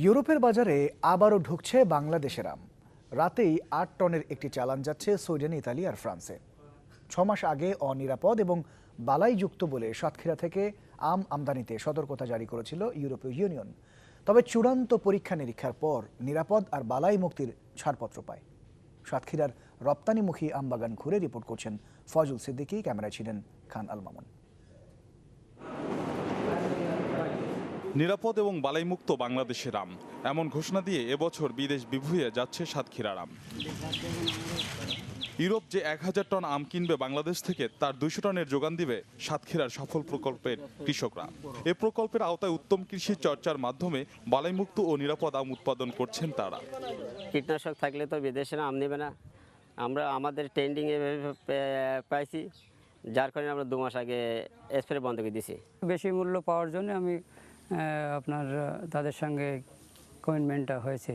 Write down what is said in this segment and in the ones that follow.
ইউরোপের বাজারে আবারও ঢুকছে বাংলাদেশের আম। রাতেই ৮ টনের একটি চালান যাচ্ছে সুইডেন, ইতালি আর ফ্রান্সে। ৬ মাস আগে অনিরাপদ এবং বালাইযুক্ত বলে সাতক্ষীরা থেকে আম আমদানিতে সতর্কতা জারি করেছিল ইউরোপীয় ইউনিয়ন। তবে চূড়ান্ত পরীক্ষা নিরীক্ষার পর নিরাপদ আর বালাই মুক্তির ছাড়পত্র পায়। সাতক্ষীরার রপ্তানিমুখী আমবাগান ঘুরে রিপোর্ট করছেন ফয়জুল সিদ্দিকী, ক্যামেরায় ছিলেন খান আল মামুন। নিরাপদ এবং বালাইমুক্ত বাংলাদেশের আম, এমন ঘোষণা দিয়ে এবছর বিদেশ বিভুঁইয়ে যাচ্ছে সাতক্ষীরার আম। ইউরোপ যে ১,০০০ টন আম কিনবে বাংলাদেশ থেকে, তার ২০০ টনের যোগান দিবে সাতক্ষীরার সফল প্রকল্পের কৃষকরা। এ প্রকল্পের আওতায় উত্তম কৃষি চর্চার মাধ্যমে বালাইমুক্ত ও নিরাপদ আম উৎপাদন করছেন তারা। কীটনাশক থাকলে তো বিদেশের আম নেবে না। আমরা আমাদের ট্রেন্ডিংয়ে পাইছি, যার কারণে আমরা ২ মাস আগে স্প্রে বন্ধ করে দিয়েছি। বেশি মূল্য পাওয়ার জন্য আমি তাদের সঙ্গে কমিটমেন্টটা হয়েছে।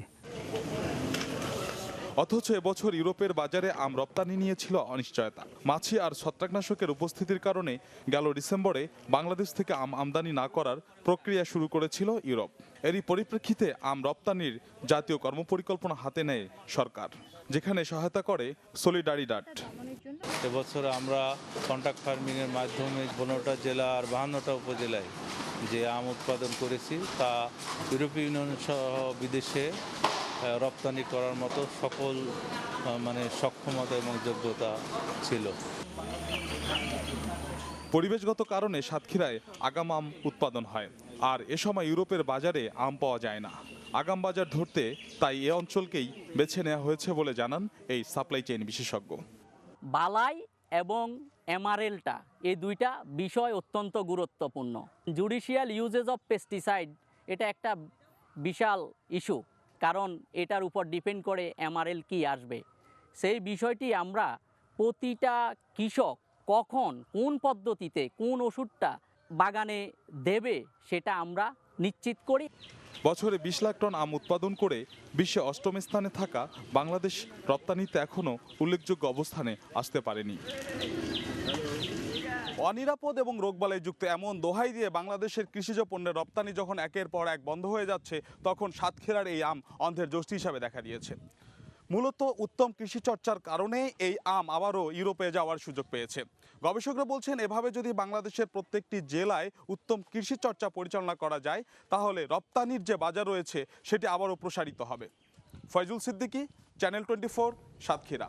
অথচ এবছর ইউরোপের বাজারে আম রপ্তানি নিয়েছিল অনিশ্চয়তা। মাছি আর ছত্রাকনাশকের উপস্থিতির কারণে গেল ডিসেম্বরে বাংলাদেশ থেকে আম আমদানি না করার প্রক্রিয়া শুরু করেছিল ইউরোপ। এরই পরিপ্রেক্ষিতে আম রপ্তানির জাতীয় কর্মপরিকল্পনা হাতে নেয় সরকার, যেখানে সহায়তা করে সলিডারিডাড। এবছর আমরা কন্ট্রাক্ট ফার্মিংয়ের মাধ্যমে 15টা জেলা আর 52টা উপজেলায় যে আম উৎপাদন করেছি, তা ইউরোপীয় ইউনিয়ন সহ বিদেশে রপ্তানি করার মতো সকল সক্ষমতা এবং যোগ্যতা ছিল। পরিবেশগত কারণে সাতক্ষীরায় আগাম আম উৎপাদন হয়, আর এ সময় ইউরোপের বাজারে আম পাওয়া যায় না। আগাম বাজার ধরতে তাই এ অঞ্চলকেই বেছে নেওয়া হয়েছে বলে জানান এই সাপ্লাই চেইন বিশেষজ্ঞ। বালাই এবং এমআরএলটা, এই দুইটা বিষয় অত্যন্ত গুরুত্বপূর্ণ। জুডিশিয়াল ইউজেস অফ পেস্টিসাইড এটা একটা বিশাল ইস্যু, কারণ এটার উপর ডিপেন্ড করে এমআরএল কি আসবে। সেই বিষয়টি আমরা প্রতিটা কৃষক কখন কোন পদ্ধতিতে কোন ওষুধটা বাগানে দেবে সেটা আমরা নিশ্চিত করি। বছরে ২০ লাখ টন আম উৎপাদন করে বিশ্বে ৮ম স্থানে থাকা বাংলাদেশ রপ্তানিতে এখনও উল্লেখযোগ্য অবস্থানে আসতে পারেনি। অনিরাপদ এবং রোগবালাইযুক্ত এমন দোহাই দিয়ে বাংলাদেশের কৃষিজ পণ্যের রপ্তানি যখন একের পর এক বন্ধ হয়ে যাচ্ছে, তখন সাতক্ষীরার এই আম অন্ধের যষ্টি হিসাবে দেখা দিয়েছে। মূলত উত্তম কৃষি চর্চার কারণে এই আম আবারও ইউরোপে যাওয়ার সুযোগ পেয়েছে। গবেষকরা বলছেন, এভাবে যদি বাংলাদেশের প্রত্যেকটি জেলায় উত্তম কৃষি চর্চা পরিচালনা করা যায়, তাহলে রপ্তানির যে বাজার রয়েছে সেটি আবারও প্রসারিত হবে। ফয়জুল সিদ্দিকী, চ্যানেল 24, সাতক্ষীরা।